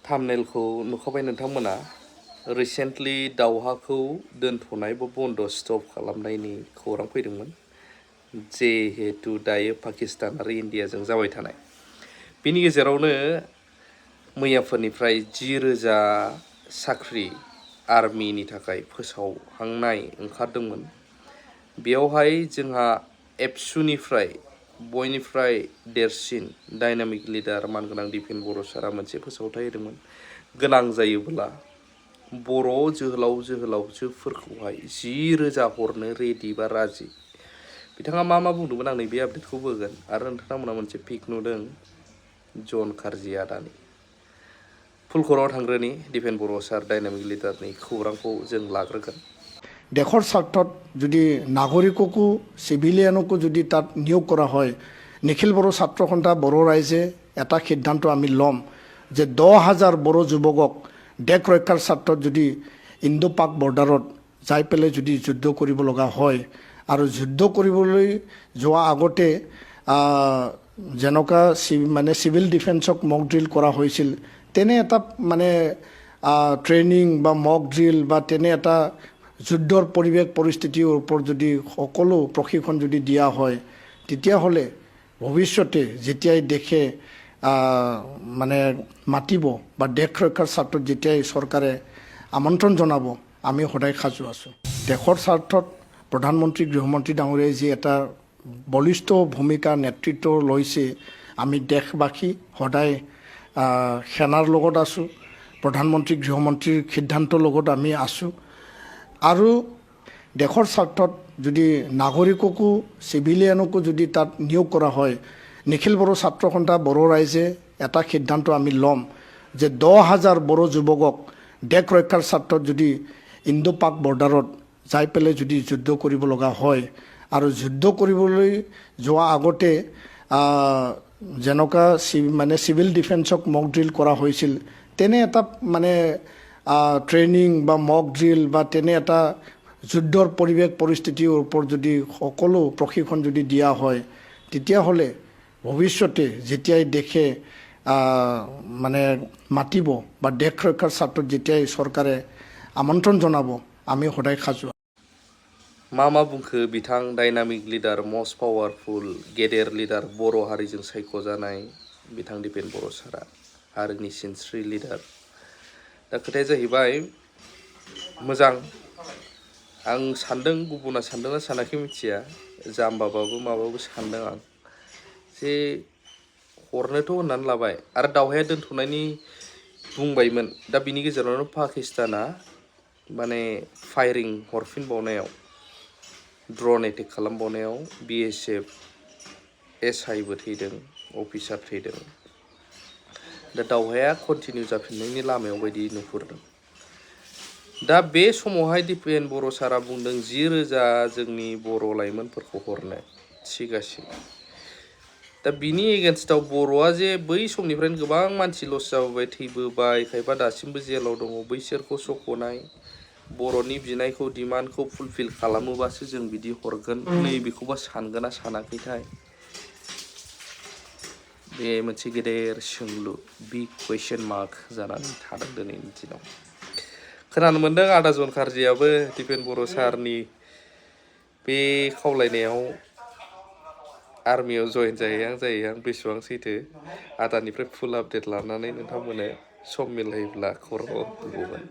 थाम्बनेलखौ नुखाबाय नोंथांमोना रिसेन्टलि दावहाखौ दोनथ'नाय बा बन्द स्टप खालामनायनि खौरां फैदोंमोन जिहेतु दायो पाकिस्तान आरो इन्डियाजों जाबाय थानाय बिनि गेजेरावनो मैयाफोरनिफ्राय 10,000 साख्रि आर्मिनि थाखाय फोसावहांनाय ओंखारदोंमोन बेयावहाय जोंहा एबसुनिफ्राय बयनिफ्राय देरसिन डायनामिक लिडार मानगोनां दिपेन बर' सारा मोनसे फोसावथाय होदोंमोन गोनां जायोब्ला बर' जोहोलावजोफोरखौहाय 10,000 हरनो रेडि बा राजि बिथाङा मा बुंदोंमोन आं नैबे आपडेटखौ होगोन आरो नोंथांमोना मोनसे पिक नुदों जन खारजि आदानि फुल खौराङाव थांग्रोनि दिपेन बर' सार डायनामिक लिडारनि खौरांखौ जों लाग्रोगोन দেশৰ স্বাৰ্থত যদি নাগৰিককো চিভিলিয়ানকো যদি তাত নিয়োগ কৰা হয় নিখিল বড়ো ছাত্ৰ সন্থা বড়ো ৰাইজে এটা সিদ্ধান্ত আমি ল'ম যে 10,000 বড়ো যুৱকক দেশ ৰক্ষাৰ স্বাৰ্থত যদি ইণ্ডো পাক বৰ্ডাৰত যাই পেলাই যদি যুদ্ধ কৰিব লগা হয় আৰু যুদ্ধ কৰিবলৈ যোৱা আগতে যেনেকুৱা মানে সিভিল ডিফেন্সক মক ড্ৰিল কৰা হৈছিল তেনে এটা মানে ট্ৰেইনিং বা মক ড্ৰিল বা তেনে এটা যুদ্ধৰ পৰিৱেশ পৰিস্থিতিৰ ওপৰত যদি সকলো প্ৰশিক্ষণ যদি দিয়া হয় তেতিয়াহ'লে ভৱিষ্যতে যেতিয়াই দেশে মানে মাতিব বা দেশ ৰক্ষাৰ স্বাৰ্থত যেতিয়াই চৰকাৰে আমন্ত্ৰণ জনাব আমি সদায় সাজু আছোঁ দেশৰ স্বাৰ্থত প্ৰধানমন্ত্ৰী গৃহমন্ত্ৰী ডাঙৰীয়াই যি এটা বলিষ্ঠ ভূমিকা নেতৃত্ব লৈছে আমি দেশবাসী সদায় সেনাৰ লগত আছোঁ প্ৰধানমন্ত্ৰী গৃহমন্ত্ৰীৰ সিদ্ধান্তৰ লগত আমি আছোঁ আৰু দেশৰ স্বাৰ্থত যদি নাগৰিককো চিভিলিয়ানকো যদি তাত নিয়োগ কৰা হয় নিখিল বড়ো ছাত্ৰ সন্থা বড়ো ৰাইজে এটা সিদ্ধান্ত আমি ল'ম যে 10,000 বড়ো যুৱকক দেশ ৰক্ষাৰ স্বাৰ্থত যদি ইণ্ডো পাক বৰ্ডাৰত যাই পেলাই যদি যুদ্ধ কৰিব লগা হয় আৰু যুদ্ধ কৰিবলৈ যোৱা আগতে যেনেকুৱা মানে সিভিল ডিফেন্সক মক ড্ৰিল কৰা হৈছিল তেনে এটা মানে ট্ৰেইনিং বা মক ড্ৰিল বা তেনে এটা যুদ্ধৰ পৰিৱেশ পৰিস্থিতিৰ ওপৰত যদি সকলো প্ৰশিক্ষণ যদি দিয়া হয় তেতিয়াহ'লে ভৱিষ্যতে যেতিয়াই দেশে মানে মাতিব বা দেশ ৰক্ষাৰ স্বাৰ্থত যেতিয়াই চৰকাৰে আমন্ত্ৰণ জনাব আমি সদায় সাজু मा बुंखो बिथां डायनामिक लिडार मस्ट पावारफुल गेदेर लिडार बर' हारिजों सायख'जानाय बिथां दिपेन बर' सारा हारिनि सिनस्रि लिडार दा खोथाया जाहैबाय मोजां आं सान्दों गुबुना सान्दोंना सानाखै मिथिया जाम्बाबाबो माबाबो सान्दों आं जे हरनोथ' होननानै लाबाय आरो दावहाया दोनथ'नायनि बुंबायमोन दा बिनि गेजेरावनो पाकिस्ताना माने फायरिं हरफिनबावनायाव ड्रन एटेक खालामबावनायाव BSF SIबो थैदों अफिसार थैदों दा दावहाया कन्टिनिउ जाफिननायनि लामायाव बायदि नुहुरदों दा बे समावहाय दिपेन बर' सारा बुंदों 10,000 जोंनि बर' लाइमोनफोरखौ हरनो थिगासिनो दा बिनि एगेन्स्टआव बर'आ जे बै समनिफ्रायनो गोबां मानसि लस जाबोबाय थैबोबाय खायफा दासिमबो जेलाव दङ बैसोरखौ सख'नाय बर'नि बिनायखौ डिमान्डखौ फुलफिल खालामोबासो जों बिदि हरगोन नैबेखौबा सानगोना सानाखैथाय बे मोनसे गेदेर सोंलु बिग कुवेश्चन मार्क जानानै थादों दिनैनि दिनाव खोनानो मोन्दों आदा जन खारजियाबो दिपेन बर' सारनि बे खावलायनायाव आर्मियाव जयेन जाहैहां बेसेबां सैथो आदानिफ्राय फुल आपडेट लानानै नोंथांमोननो सम मिलायोब्ला खौराङाव होगौमोन